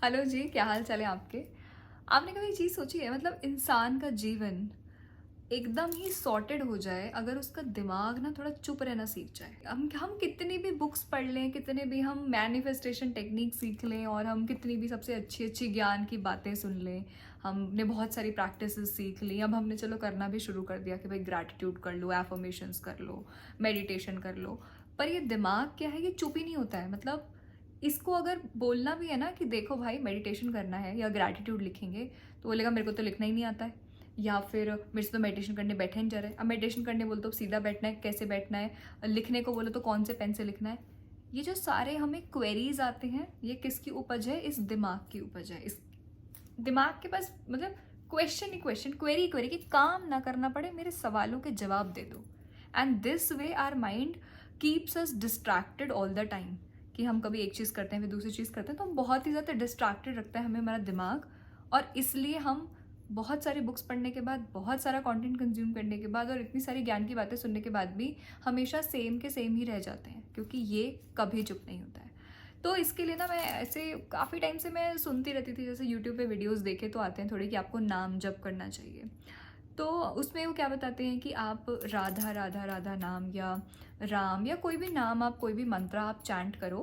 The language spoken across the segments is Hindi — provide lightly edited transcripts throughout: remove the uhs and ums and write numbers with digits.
हेलो जी, क्या हाल चाल है आपके? आपने कभी ये चीज़ सोची है, मतलब इंसान का जीवन एकदम ही सॉर्टेड हो जाए अगर उसका दिमाग ना थोड़ा चुप रहना सीख जाए। हम कितनी भी बुक्स पढ़ लें, कितने भी हम मैनिफेस्टेशन टेक्निक सीख लें और हम कितनी भी सबसे अच्छी अच्छी ज्ञान की बातें सुन लें, हमने बहुत सारी प्रैक्टिसेस सीख ली, अब हमने चलो करना भी शुरू कर दिया कि भाई ग्रैटिट्यूड कर लो, एफर्मेशंस कर लो, मेडिटेशन कर लो, पर ये दिमाग क्या है, ये चुप ही नहीं होता है। मतलब इसको अगर बोलना भी है ना कि देखो भाई मेडिटेशन करना है या ग्रैटिट्यूड लिखेंगे, तो बोलेगा मेरे को तो लिखना ही नहीं आता है, या फिर मेरे से तो मेडिटेशन करने बैठे नहीं जा रहे। अब मेडिटेशन करने बोलो तो सीधा बैठना है, कैसे बैठना है, लिखने को बोलो तो कौन से पेन से लिखना है। ये जो सारे हमें क्वेरीज आते हैं, ये किसकी उपज है? इस दिमाग की उपज है। इस दिमाग के पास मतलब क्वेश्चन ही क्वेश्चन, क्वेरी क्वेरी, कि काम ना करना पड़े, मेरे सवालों के जवाब दे दो। And this way our mind keeps us distracted all the time, कि हम कभी एक चीज़ करते हैं फिर दूसरी चीज़ करते हैं, तो हम बहुत ही ज़्यादा डिस्ट्रैक्टेड रखता है हमें हमारा दिमाग। और इसलिए हम बहुत सारी बुक्स पढ़ने के बाद, बहुत सारा कंटेंट कंज्यूम करने के बाद और इतनी सारी ज्ञान की बातें सुनने के बाद भी हमेशा सेम के सेम ही रह जाते हैं, क्योंकि ये कभी चुप नहीं होता है। तो इसके लिए ना मैं ऐसे काफ़ी टाइम से मैं सुनती रहती थी, जैसे यूट्यूब पे वीडियोस देखे तो आते हैं थोड़े कि आपको नाम जप करना चाहिए। तो उसमें वो क्या बताते हैं कि आप राधा राधा राधा नाम या राम या कोई भी नाम, आप कोई भी मंत्र आप चैंट करो।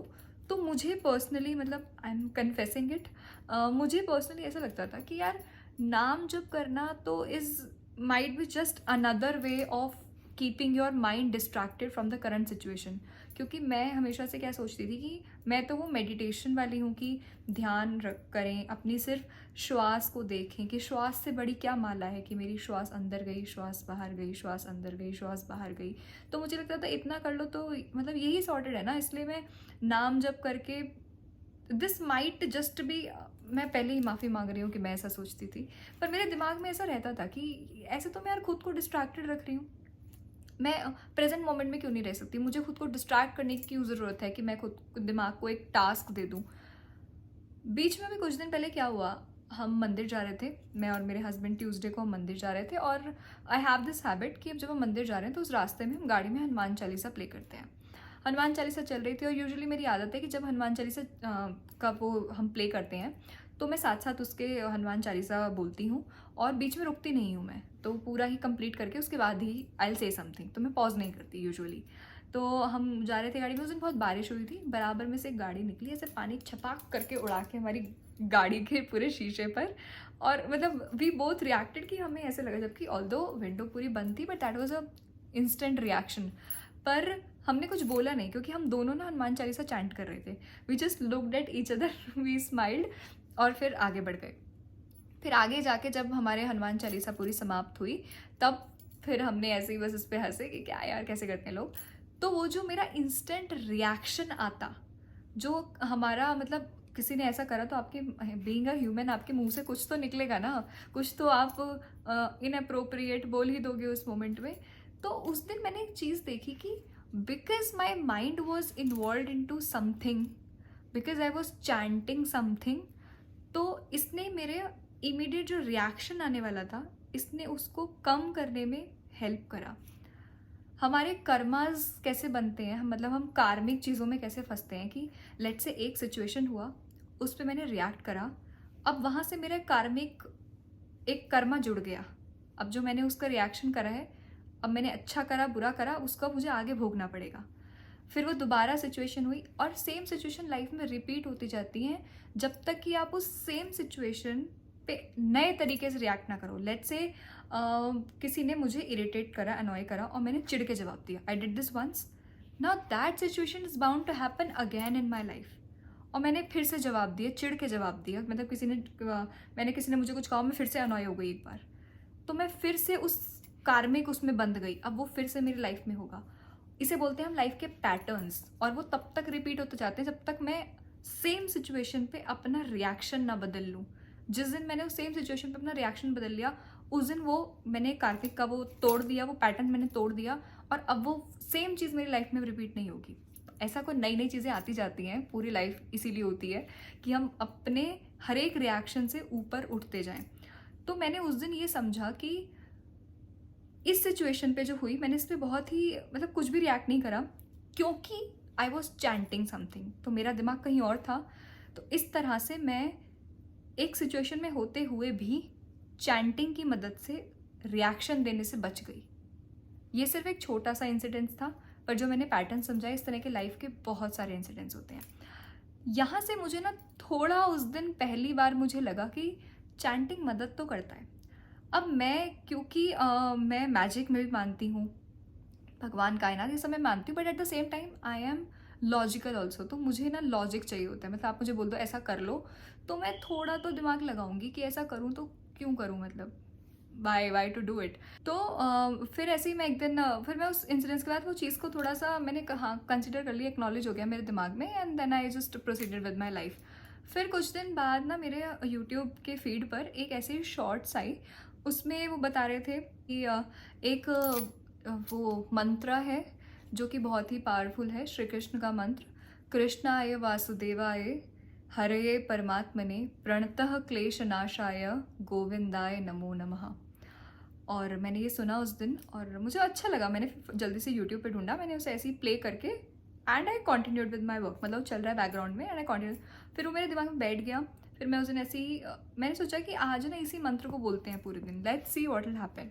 तो मुझे पर्सनली, मतलब आई एम कन्फेसिंग इट, मुझे पर्सनली ऐसा लगता था कि यार नाम जप करना तो is might be just another way of keeping your mind distracted from the current situation. क्योंकि मैं हमेशा से क्या सोचती थी कि मैं तो वो मेडिटेशन वाली हूँ कि ध्यान रख करें, अपनी सिर्फ श्वास को देखें कि श्वास से बड़ी क्या माला है कि मेरी श्वास अंदर गई, श्वास बाहर गई, श्वास अंदर गई, श्वास बाहर गई। तो मुझे लगता था इतना कर लो तो मतलब यही सॉर्टेड है ना, इसलिए मैं नाम जप करके दिस माइट जस्ट बी, मैं पहले ही माफ़ी मांग रही हूँ कि मैं ऐसा सोचती थी, पर मेरे दिमाग में ऐसा रहता था कि ऐसे तो मैं यार खुद को डिस्ट्रैक्टेड रख रही हूँ, मैं प्रेजेंट मोमेंट में क्यों नहीं रह सकती? मुझे खुद को डिस्ट्रैक्ट करने की क्यों ज़रूरत है कि मैं खुद दिमाग को एक टास्क दे दूँ? बीच में भी कुछ दिन पहले क्या हुआ, हम मंदिर जा रहे थे, मैं और मेरे हस्बैंड, ट्यूसडे को हम मंदिर जा रहे थे। और आई हैव दिस हैबिट कि अब जब हम मंदिर जा रहे हैं तो उस रास्ते में हम गाड़ी में हनुमान चालीसा प्ले करते हैं। हनुमान चालीसा चल रही थी और यूजुअली मेरी आदत है कि जब हनुमान चालीसा का वो हम प्ले करते हैं तो मैं साथ साथ उसके हनुमान चालीसा बोलती हूँ और बीच में रुकती नहीं हूँ मैं, तो पूरा ही कंप्लीट करके उसके बाद ही आई विल से समथिंग, तो मैं पॉज नहीं करती यूजुअली। तो हम जा रहे थे गाड़ी में, उस दिन बहुत बारिश हुई थी, बराबर में से एक गाड़ी निकली, ऐसे पानी छपाक करके उड़ा के हमारी गाड़ी के पूरे शीशे पर। और मतलब वी बोथ रिएक्टेड कि हमें ऐसे लगा, जबकि ऑल्दो विंडो पूरी बंद थी, but that was a instant reaction. पर हमने कुछ बोला नहीं क्योंकि हम दोनों ना हनुमान चालीसा चैंट कर रहे थे। We just looked at each other, we smiled और फिर आगे बढ़ गए। फिर आगे जाके जब हमारे हनुमान चालीसा पूरी समाप्त हुई, तब फिर हमने ऐसे ही बस उस पर हंसे कि क्या यार कैसे करते हैं लोग। तो वो जो मेरा इंस्टेंट रिएक्शन आता, जो हमारा मतलब किसी ने ऐसा करा तो आपके बीइंग अ ह्यूमन आपके मुंह से कुछ तो निकलेगा ना, कुछ तो आप इनअप्रोप्रिएट बोल ही दोगे उस मोमेंट में। तो उस दिन मैंने एक चीज़ देखी कि because my mind was involve in to something, because I was chanting something, तो इसने मेरे इमीडिएट जो रिएक्शन आने वाला था, इसने उसको कम करने में हेल्प करा। हमारे कर्मास कैसे बनते हैं, हम मतलब हम कार्मिक चीज़ों में कैसे फंसते हैं कि लेट से एक सिचुएशन हुआ, उस पर मैंने रिएक्ट करा, अब वहाँ से मेरा कार्मिक एक कर्मा जुड़ गया। अब जो मैंने उसका रिएक्शन करा है, अब मैंने अच्छा करा बुरा करा, उसका मुझे आगे भोगना पड़ेगा। फिर वो दोबारा सिचुएशन हुई और सेम सिचुएशन लाइफ में रिपीट होती जाती हैं, जब तक कि आप उस सेम सिचुएशन पे नए तरीके से रिएक्ट ना करो। लेट्स से किसी ने मुझे इरिटेट करा, अनॉय करा और मैंने चिढ़ के जवाब दिया, I did this once, now that situation is bound to happen again in my life. और मैंने फिर से जवाब दिया, चिढ़ के जवाब दिया, मतलब किसी ने मुझे कुछ कहा, मैं फिर से अनॉय हो गई एक बार, तो मैं फिर से उस कार्मिक उसमें बंध गई, अब वो फिर से मेरी लाइफ में होगा। इसे बोलते हैं हम लाइफ के पैटर्न्स, और वो तब तक रिपीट होते जाते हैं जब तक मैं सेम सिचुएशन पे अपना रिएक्शन ना बदल लूँ। जिस दिन मैंने उस सेम सिचुएशन पे अपना रिएक्शन बदल लिया, उस दिन वो मैंने कार्तिक का वो तोड़ दिया, वो पैटर्न मैंने तोड़ दिया, और अब वो सेम चीज़ मेरी लाइफ में रिपीट नहीं होगी। ऐसा कोई नई नई चीज़ें आती जाती हैं, पूरी लाइफ इसीलिए होती है कि हम अपने हर एक रिएक्शन से ऊपर उठते जाएं। तो मैंने उस दिन ये समझा कि इस सिचुएशन पे जो हुई, मैंने इस पर बहुत ही मतलब कुछ भी रिएक्ट नहीं करा, क्योंकि आई वॉज चैंटिंग समथिंग, तो मेरा दिमाग कहीं और था। तो इस तरह से मैं एक सिचुएशन में होते हुए भी चैंटिंग की मदद से रिएक्शन देने से बच गई। ये सिर्फ एक छोटा सा इंसिडेंस था, पर जो मैंने पैटर्न समझा, इस तरह के लाइफ के बहुत सारे इंसिडेंट्स होते हैं। यहाँ से मुझे ना थोड़ा उस दिन पहली बार मुझे लगा कि चैंटिंग मदद तो करता है। अब मैं, क्योंकि मैं मैजिक में भी मानती हूँ, भगवान कायनात ये सब मैं मानती हूँ, but at the same time I am logical also. तो मुझे ना लॉजिक चाहिए होता है। मतलब आप मुझे बोल दो ऐसा कर लो, तो मैं थोड़ा तो दिमाग लगाऊंगी कि ऐसा करूँ तो क्यों करूँ, मतलब वाई टू डू इट। तो फिर ऐसे ही मैं एक दिन फिर मैं उस इंसिडेंस के बाद वो चीज़ को थोड़ा सा मैंने कहा कंसिडर कर लिया, एक्नॉलेज हो गया मेरे दिमाग में, and then I just proceeded with my life. फिर कुछ दिन बाद ना मेरे यूट्यूब के फीड पर एक ऐसी शॉर्ट्स आई, उसमें वो बता रहे थे कि एक वो मंत्र है जो कि बहुत ही पावरफुल है, श्री कृष्ण का मंत्र, कृष्णाय वासुदेवाय हरये परमात्मने प्रणतः क्लेशनाशाय गोविंदाय नमो नमः। और मैंने ये सुना उस दिन और मुझे अच्छा लगा। मैंने जल्दी से यूट्यूब पे ढूंढा, मैंने उसे ऐसे ही प्ले करके and I continued with my work, मतलब चल रहा है बैकग्राउंड में एंड आई कॉन्टिन्यू। फिर वो मेरे दिमाग में बैठ गया। फिर मैं उस दिन ऐसे ही मैंने सोचा कि आज ना इसी मंत्र को बोलते हैं पूरे दिन, let's see what will happen.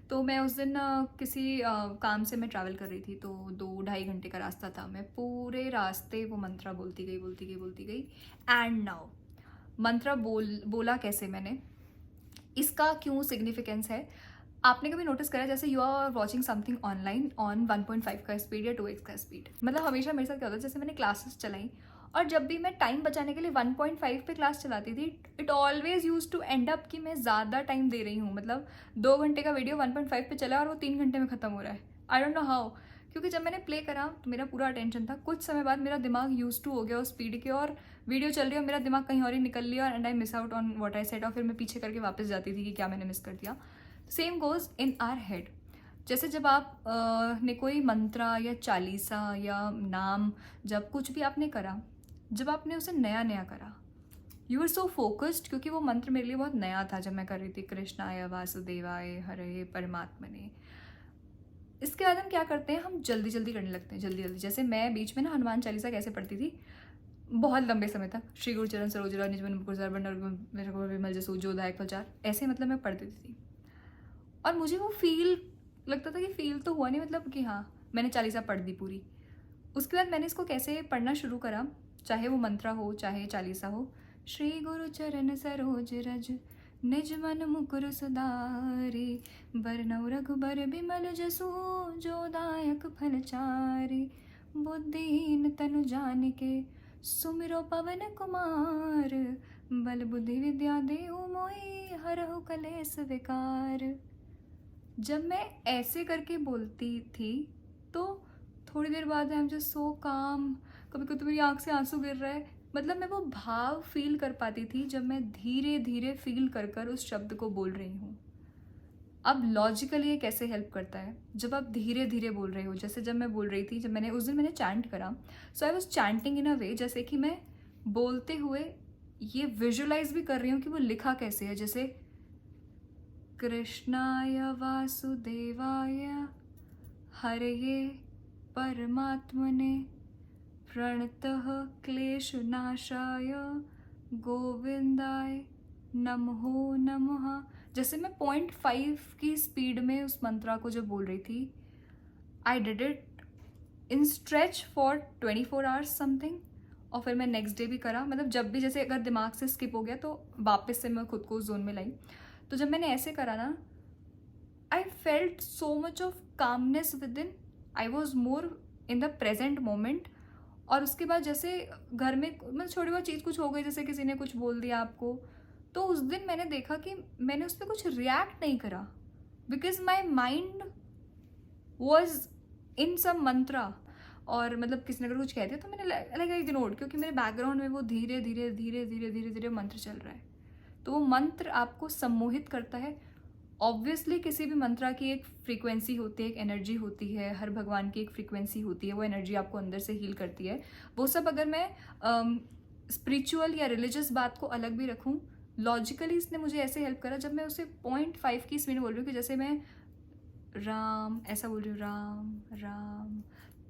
तो मैं उस दिन किसी काम से मैं ट्रैवल कर रही थी, तो 2-2.5 घंटे का रास्ता था। मैं पूरे रास्ते वो मंत्र बोलती गई एंड नाउ मंत्र बोला कैसे मैंने, इसका क्यों सिग्निफिकेंस है। आपने कभी नोटिस करा जैसे you are watching something online on 1.5 का स्पीड या 2x का स्पीड, मतलब हमेशा मेरे साथ क्या होता है, जैसे मैंने क्लासेस चलाई और जब भी मैं टाइम बचाने के लिए 1.5 पे क्लास चलाती थी, it always use to end up कि मैं ज़्यादा टाइम दे रही हूँ। मतलब 2 घंटे का वीडियो 1.5 पे चला और वो 3 घंटे में ख़त्म हो रहा है। आई डोंट नो हाउ, क्योंकि जब मैंने प्ले करा तो मेरा पूरा अटेंशन था। कुछ समय बाद मेरा दिमाग यूज टू हो गया उस स्पीड के, और वीडियो चल रही है और मेरा दिमाग कहीं और ही निकल लिया and I miss out on what I said, और फिर मैं पीछे करके वापस जाती थी कि क्या मैंने मिस कर दिया। Same goes in are head. जैसे जब आप ने कोई मंत्रा या चालीसा या नाम, जब कुछ भी आपने करा, जब आपने उसे नया नया करा, यू आर सो फोकस्ड, क्योंकि वो मंत्र मेरे लिए बहुत नया था जब मैं कर रही थी कृष्णाय वासुदेवाय हरे परमात्मने। इसके बाद हम क्या करते हैं, हम जल्दी जल्दी करने लगते हैं, जल्दी जल्दी। जैसे मैं बीच में ना हनुमान चालीसा कैसे पढ़ती थी बहुत लंबे समय तक, श्री गुरु चरण सरोज रज निज मन मुकुर सर बंडल मेरे को विमल जसु जो दायक फलचार, ऐसे मतलब मैं पढ़ती थी। और मुझे वो फील लगता था कि फील तो हुआ नहीं, मतलब कि हाँ मैंने चालीसा पढ़ दी पूरी। उसके बाद मैंने इसको कैसे पढ़ना शुरू करा, चाहे वो मंत्रा हो चाहे चालीसा हो। श्री गुरु चरण सरोज रज निज मन मुकुर सुधारी, बरनौ रघुबर बिमल जसु जो दायक फलचारी, बुद्धिहीन तनु जानिके सुमिरो पवन कुमार, बल बुद्धि विद्या देहु मोहि हरहु कलेस विकार। जब मैं ऐसे करके बोलती थी तो थोड़ी देर बाद आई एम जस्ट सो काम, कभी कभी तो मेरी आँख से आंसू गिर रहा है। मतलब मैं वो भाव फील कर पाती थी जब मैं धीरे धीरे फील कर कर उस शब्द को बोल रही हूँ। अब लॉजिकली ये कैसे हेल्प करता है, जब आप धीरे धीरे बोल रहे हो। जैसे जब मैं बोल रही थी, जब मैंने उस दिन मैंने चैंट करा, सो आई वॉज चैंटिंग इन अ वे जैसे कि मैं बोलते हुए ये विजुअलाइज भी कर रही हूँ कि वो लिखा कैसे है। जैसे कृष्णाय वासुदेवाय हरये परमात्मने प्रणतः क्लेशनाशाय गोविंदाय नमो नमः। जैसे मैं 0.5 की स्पीड में उस मंत्रा को जब बोल रही थी, I did it in stretch for 24 hours something. और फिर मैं नेक्स्ट डे भी करा, मतलब जब भी जैसे अगर दिमाग से स्किप हो गया तो वापस से मैं खुद को उस जोन में लाई। तो जब मैंने ऐसे करा ना, I felt so much of calmness with in, I was more in the present moment. और उसके बाद जैसे घर में मतलब छोटी बहुत चीज़ कुछ हो गई, जैसे किसी ने कुछ बोल दिया आपको, तो उस दिन मैंने देखा कि मैंने उस पर कुछ रिएक्ट नहीं करा, because my mind was in some mantra. और मतलब किसी ने अगर कुछ कह दिया तो मैंने लाइक इग्नोर्ड, क्योंकि मेरे बैकग्राउंड में वो धीरे धीरे धीरे धीरे धीरे धीरे मंत्र चल रहा है। तो वो मंत्र आपको सम्मोहित करता है। ऑब्वियसली किसी भी मंत्रा की एक फ्रीक्वेंसी होती है, एक एनर्जी होती है, हर भगवान की एक फ्रीक्वेंसी होती है, वो एनर्जी आपको अंदर से हील करती है। वो सब अगर मैं स्पिरिचुअल या रिलीजियस बात को अलग भी रखूँ, लॉजिकली इसने मुझे ऐसे हेल्प करा जब मैं उसे 0.5 की स्पीड में बोल रही हूँ कि जैसे मैं राम ऐसा बोल रही हूँ, राम राम,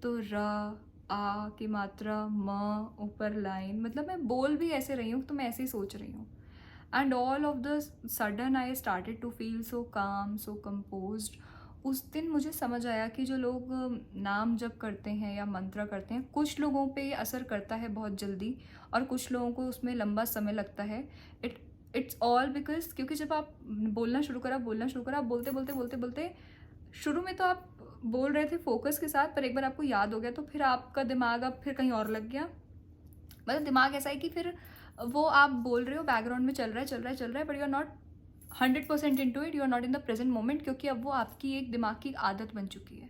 तो रा आ की मात्रा म ऊपर लाइन, मतलब मैं बोल भी ऐसे रही हूँ तो मैं ऐसे ही सोच रही हूँ। And all of the sudden I started to feel so calm, so composed. उस दिन मुझे समझ आया कि जो लोग नाम जप करते हैं या मंत्र करते हैं, कुछ लोगों पे ये असर करता है बहुत जल्दी और कुछ लोगों को उसमें लंबा समय लगता है। इट्स ऑल बिकॉज, क्योंकि जब आप बोलना शुरू करा, आप बोलते बोलते बोलते बोलते, शुरू में तो आप बोल रहे थे फोकस के साथ, पर एक बार आपको याद हो गया तो फिर आपका दिमाग अब फिर कहीं और लग गया। मतलब दिमाग ऐसा है कि फिर वो आप बोल रहे हो, बैकग्राउंड में चल रहा है, but you are not 100% into it, you are not in the present moment, क्योंकि अब वो आपकी एक दिमाग की आदत बन चुकी है।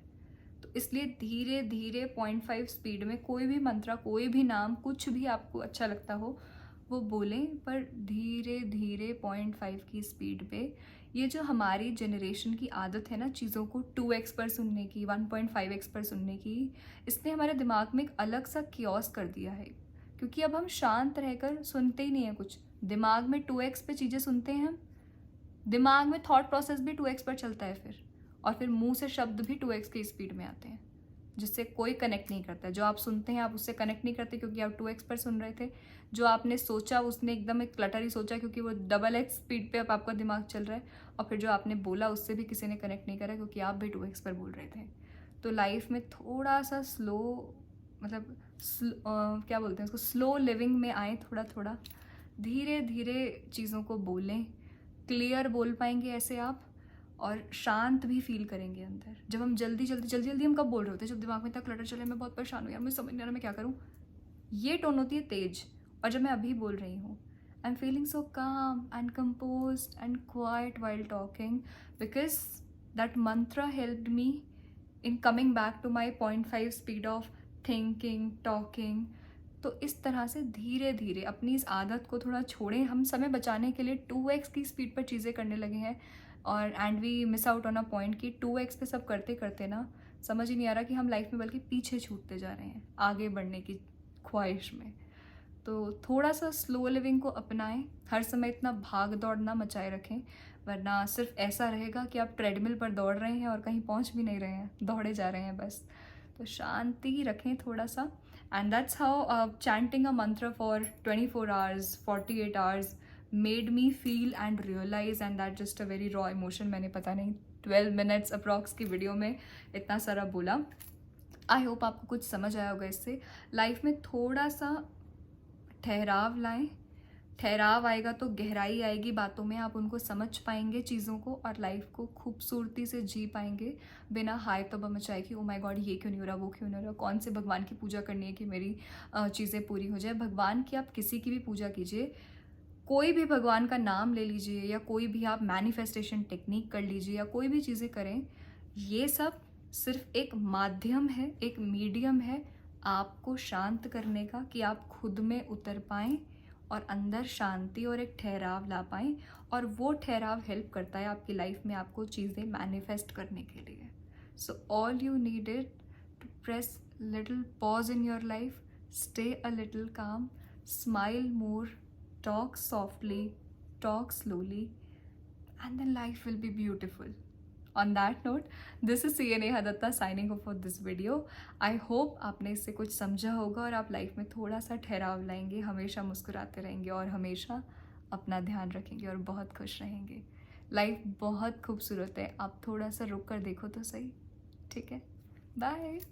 तो इसलिए धीरे धीरे 0.5 स्पीड में कोई भी मंत्र, कोई भी नाम, कुछ भी आपको अच्छा लगता हो वो बोलें, पर धीरे धीरे 0.5 की स्पीड पे। ये जो हमारी जनरेशन की आदत है ना चीज़ों को 2x पर सुनने की, 1.5x पर सुनने की, इसने हमारे दिमाग में एक अलग सा कियोस कर दिया है। क्योंकि अब हम शांत रहकर सुनते ही नहीं है कुछ, दिमाग में 2x पे चीज़ें सुनते हैं हम, दिमाग में थॉट प्रोसेस भी 2x पर चलता है फिर, और फिर मुंह से शब्द भी 2x की स्पीड में आते हैं, जिससे कोई कनेक्ट नहीं करता है। जो आप सुनते हैं आप उससे कनेक्ट नहीं करते क्योंकि आप 2x पर सुन रहे थे। जो आपने सोचा उसने एकदम एक क्लटर ही सोचा क्योंकि वो डबल एक्स स्पीड पे अब आपका दिमाग चल रहा है। और फिर जो आपने बोला उससे भी किसी ने कनेक्ट नहीं करा क्योंकि आप भी 2x पर बोल रहे थे। तो लाइफ में थोड़ा सा स्लो, मतलब क्या बोलते हैं उसको, स्लो लिविंग में आए, थोड़ा थोड़ा धीरे धीरे चीज़ों को बोलें। क्लियर बोल पाएंगे ऐसे आप, और शांत भी फील करेंगे अंदर। जब हम जल्दी जल्दी जल्दी जल्दी हम कब बोल रहे होते हैं, जब दिमाग में इतना क्लटर चले, मैं बहुत परेशान हूँ यार, मुझे समझ नहीं आ रहा मैं क्या करूँ, ये टोन होती है तेज। और जब मैं अभी बोल रही हूँ, I am feeling so calm and compose and quiet while talking, because that mantra helped me in coming back to my 0.5 speed of thinking, talking. तो इस तरह से धीरे धीरे अपनी इस आदत को थोड़ा छोड़ें। हम समय बचाने के लिए 2x की स्पीड पर चीज़ें करने लगे हैं, और and we miss out on a point कि 2x पे सब करते करते ना समझ ही नहीं आ रहा कि हम लाइफ में बल्कि पीछे छूटते जा रहे हैं आगे बढ़ने की ख्वाहिश में। तो थोड़ा सा स्लो लिविंग को अपनाएं, हर समय इतना भाग दौड़ ना मचाए रखें, वरना सिर्फ ऐसा रहेगा कि आप ट्रेडमिल पर दौड़ रहे हैं और कहीं पहुंच भी नहीं रहे हैं, दौड़े जा रहे हैं बस। तो शांति रखें थोड़ा सा, and that's how chanting a mantra for 24 hours, 48 hours made me feel and realise, and that just a very raw emotion. मैंने पता नहीं 12 मिनट्स अप्रॉक्स की वीडियो में इतना सारा बोला। आई होप आपको कुछ समझ आया होगा इससे। लाइफ में थोड़ा सा ठहराव लाएं, ठहराव आएगा तो गहराई आएगी बातों में, आप उनको समझ पाएंगे चीज़ों को, और लाइफ को खूबसूरती से जी पाएंगे बिना हाय तब मचाए कि ओ माय गॉड ये क्यों नहीं हो रहा, वो क्यों नहीं हो रहा, कौन से भगवान की पूजा करनी है कि मेरी चीज़ें पूरी हो जाए। भगवान की आप किसी की भी पूजा कीजिए, कोई भी भगवान का नाम ले लीजिए, या कोई भी आप मैनिफेस्टेशन टेक्निक कर लीजिए, या कोई भी चीज़ें करें, ये सब सिर्फ एक माध्यम है, एक मीडियम है आपको शांत करने का, कि आप खुद में उतर पाएँ और अंदर शांति और एक ठहराव ला पाएँ। और वो ठहराव हेल्प करता है आपकी लाइफ में आपको चीज़ें मैनिफेस्ट करने के लिए। So all you needed to press little pause in your life, stay a little calm, smile more, talk softly, talk slowly, and then life will be beautiful. On that note, this is CNA Hadatta signing off for this video. I hope आपने इससे कुछ समझा होगा और आप लाइफ में थोड़ा सा ठहराव लाएंगे, हमेशा मुस्कुराते रहेंगे और हमेशा अपना ध्यान रखेंगे और बहुत खुश रहेंगे। लाइफ बहुत खूबसूरत है, आप थोड़ा सा रुक कर देखो तो सही। ठीक है, बाय।